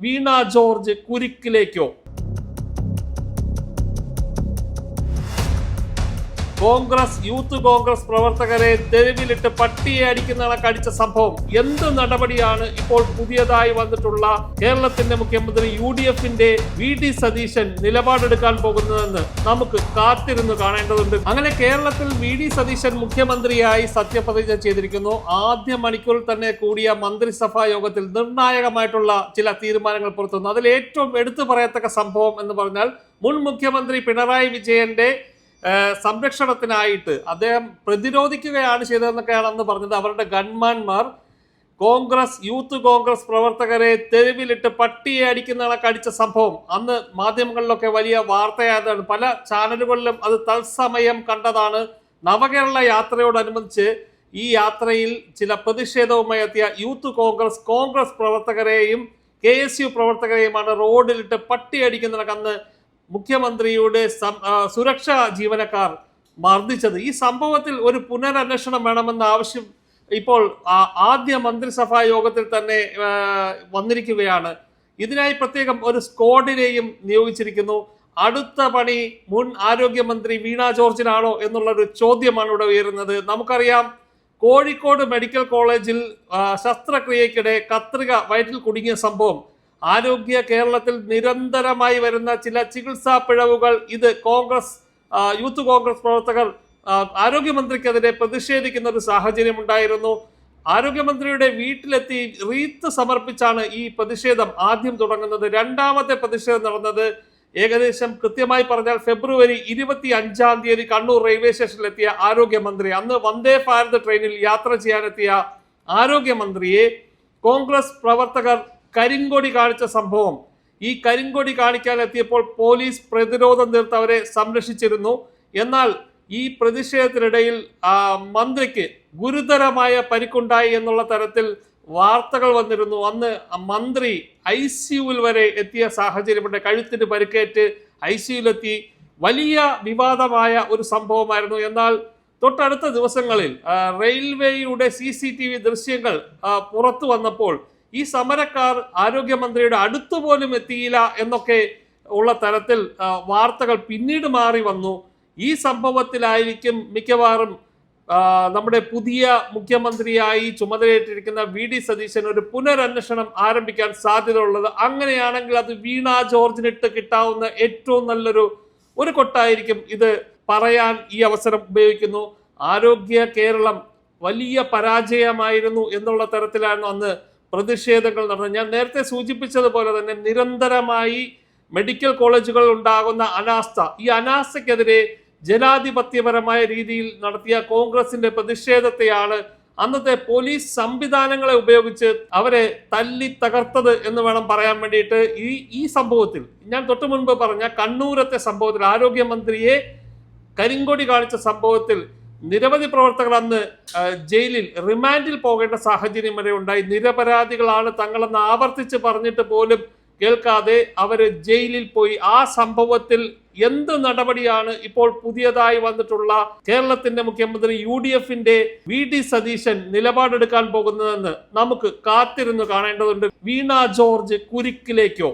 വീണ George കുരുക്കിലേക്കോ? Youth Congress പ്രവർത്തകരെ തെരുവിലിട്ട് പട്ടിയെ അടിക്കുന്ന കടിച്ച സംഭവം എന്ത് നടപടിയാണ് ഇപ്പോൾ പുതിയതായി വന്നിട്ടുള്ള കേരളത്തിന്റെ മുഖ്യമന്ത്രി UDFന്റെ VD സതീശൻ നിലപാടെടുക്കാൻ പോകുന്നതെന്ന് നമുക്ക് കാത്തിരുന്ന് കാണേണ്ടതുണ്ട്. അങ്ങനെ കേരളത്തിൽ VD സതീശൻ മുഖ്യമന്ത്രിയായി സത്യപ്രതിജ്ഞ ചെയ്തിരിക്കുന്നു. ആദ്യ മണിക്കൂറിൽ തന്നെ കൂടിയ മന്ത്രിസഭാ യോഗത്തിൽ നിർണായകമായിട്ടുള്ള ചില തീരുമാനങ്ങൾ പുറത്തുവന്നു. അതിൽ ഏറ്റവും എടുത്തു പറയത്തക്ക സംഭവം എന്ന് പറഞ്ഞാൽ മുൻ മുഖ്യമന്ത്രി പിണറായി വിജയന്റെ സംരക്ഷണത്തിനായിട്ട് അദ്ദേഹം പ്രതിരോധിക്കുകയാണ് ചെയ്തതെന്നൊക്കെയാണ് അന്ന് പറഞ്ഞത്. അവരുടെ ഗൺമാൻമാർ യൂത്ത് കോൺഗ്രസ് പ്രവർത്തകരെ തെരുവിലിട്ട് പട്ടിയെ അടിക്കുന്ന കടിച്ച സംഭവം അന്ന് മാധ്യമങ്ങളിലൊക്കെ വലിയ വാർത്തയായതാണ്. പല ചാനലുകളിലും അത് തത്സമയം കണ്ടതാണ്. നവകേരള യാത്രയോടനുബന്ധിച്ച് ഈ യാത്രയിൽ ചില പ്രതിഷേധവുമായി എത്തിയ യൂത്ത് കോൺഗ്രസ് പ്രവർത്തകരെയും KSU പ്രവർത്തകരെയുമാണ് റോഡിലിട്ട് പട്ടിയടിക്കുന്ന അന്ന് മുഖ്യമന്ത്രിയുടെ സുരക്ഷാ ജീവനക്കാർ മർദ്ദിച്ചത്. ഈ സംഭവത്തിൽ ഒരു പുനരന്വേഷണം വേണമെന്ന ആവശ്യം ഇപ്പോൾ ആദ്യ മന്ത്രിസഭാ യോഗത്തിൽ തന്നെ വന്നിരിക്കുകയാണ്. ഇതിനായി പ്രത്യേകം ഒരു സ്ക്വാഡിനെയും നിയോഗിച്ചിരിക്കുന്നു. അടുത്ത പണി മുൻ ആരോഗ്യമന്ത്രി വീണ ജോർജിനാണോ എന്നുള്ളൊരു ചോദ്യമാണ് ഇവിടെ ഉയരുന്നത്. നമുക്കറിയാം, കോഴിക്കോട് മെഡിക്കൽ കോളേജിൽ ശസ്ത്രക്രിയക്കിടെ കത്രിക വയറ്റിൽ കുടുങ്ങിയ സംഭവം കേരളത്തിൽ നിരന്തരമായി വരുന്ന ചില ചികിത്സാ പിഴവുകൾ ഇത് യൂത്ത് കോൺഗ്രസ് പ്രവർത്തകർ ആരോഗ്യമന്ത്രിക്കെതിരെ പ്രതിഷേധിക്കുന്ന ഒരു സാഹചര്യം ഉണ്ടായിരുന്നു. ആരോഗ്യമന്ത്രിയുടെ വീട്ടിലെത്തി റീത്ത് സമർപ്പിച്ചാണ് ഈ പ്രതിഷേധം ആദ്യം തുടങ്ങുന്നത്. രണ്ടാമത്തെ പ്രതിഷേധം നടന്നത് ഏകദേശം കൃത്യമായി പറഞ്ഞാൽ ഫെബ്രുവരി 25 കണ്ണൂർ റെയിൽവേ സ്റ്റേഷനിലെത്തിയ ആരോഗ്യമന്ത്രി, അന്ന് വന്ദേ ഭാരത് ട്രെയിനിൽ യാത്ര ചെയ്യാനെത്തിയ ആരോഗ്യമന്ത്രിയെ കോൺഗ്രസ് പ്രവർത്തകർ കരിങ്കൊടി കാണിച്ച സംഭവം. ഈ കരിങ്കൊടി കാണിക്കാൻ എത്തിയപ്പോൾ പോലീസ് പ്രതിരോധം തീർത്ത് അവരെ സംരക്ഷിച്ചിരുന്നു. എന്നാൽ ഈ പ്രതിഷേധത്തിനിടയിൽ മന്ത്രിക്ക് ഗുരുതരമായ പരിക്കുണ്ടായി എന്നുള്ള തരത്തിൽ വാർത്തകൾ വന്നിരുന്നു. അന്ന് മന്ത്രി ICUവിൽ വരെ എത്തിയ സാഹചര്യമുണ്ട്. കഴുത്തിന് പരിക്കേറ്റ് ICUവിലെത്തി. വലിയ വിവാദമായ ഒരു സംഭവമായിരുന്നു. എന്നാൽ തൊട്ടടുത്ത ദിവസങ്ങളിൽ റെയിൽവേയുടെ CCTV ദൃശ്യങ്ങൾ പുറത്തു വന്നപ്പോൾ ഈ സമരക്കാർ ആരോഗ്യമന്ത്രിയുടെ അടുത്തുപോലും എത്തിയില്ല എന്നൊക്കെ ഉള്ള തരത്തിൽ വാർത്തകൾ പിന്നീട് മാറി വന്നു. ഈ സംഭവത്തിലായിരിക്കും മിക്കവാറും നമ്മുടെ പുതിയ മുഖ്യമന്ത്രിയായി ചുമതലയേറ്റിരിക്കുന്ന VD സതീശൻ ഒരു പുനരന്വേഷണം ആരംഭിക്കാൻ സാധ്യതയുള്ളത്. അങ്ങനെയാണെങ്കിൽ അത് വീണ ജോർജിനിട്ട് കിട്ടാവുന്ന ഏറ്റവും നല്ലൊരു കൊട്ടായിരിക്കും. ഇത് പറയാൻ ഈ അവസരം ഉപയോഗിക്കുന്നു. കേരളം വലിയ പരാജയമായിരുന്നു എന്നുള്ള തരത്തിലായിരുന്നു അന്ന് പ്രതിഷേധങ്ങൾ നടന്നത്. ഞാൻ നേരത്തെ സൂചിപ്പിച്ചതുപോലെ തന്നെ നിരന്തരമായി മെഡിക്കൽ കോളേജുകളിൽ ഉണ്ടാകുന്ന അനാസ്ഥ, ഈ അനാസ്ഥയ്ക്കെതിരെ ജനാധിപത്യപരമായ രീതിയിൽ നടത്തിയ കോൺഗ്രസിന്റെ പ്രതിഷേധത്തെയാണ് അന്നത്തെ പോലീസ് സംവിധാനങ്ങളെ ഉപയോഗിച്ച് അവരെ തല്ലി തകർത്തത് എന്ന് വേണം പറയാൻ വേണ്ടിയിട്ട്. ഈ സംഭവത്തിൽ ഞാൻ തൊട്ടു മുൻപ് പറഞ്ഞ കണ്ണൂരത്തെ സംഭവത്തിൽ ആരോഗ്യമന്ത്രിയെ കരിങ്കൊടി കാണിച്ച സംഭവത്തിൽ നിരവധി പ്രവർത്തകർ അന്ന് ജയിലിൽ റിമാൻഡിൽ പോകേണ്ട സാഹചര്യം വരെ ഉണ്ടായി. നിരപരാധികളാണ് തങ്ങളെന്ന് ആവർത്തിച്ച് പറഞ്ഞിട്ട് പോലും കേൾക്കാതെ അവര് ജയിലിൽ പോയി. ആ സംഭവത്തിൽ എന്ത് നടപടിയാണ് ഇപ്പോൾ പുതിയതായി വന്നിട്ടുള്ള കേരളത്തിന്റെ മുഖ്യമന്ത്രി UDFന്റെ VD സതീശൻ നിലപാടെടുക്കാൻ പോകുന്നതെന്ന് നമുക്ക് കാത്തിരുന്ന് കാണേണ്ടതുണ്ട്. വീണ ജോർജ് കുരുക്കിലേക്കോ?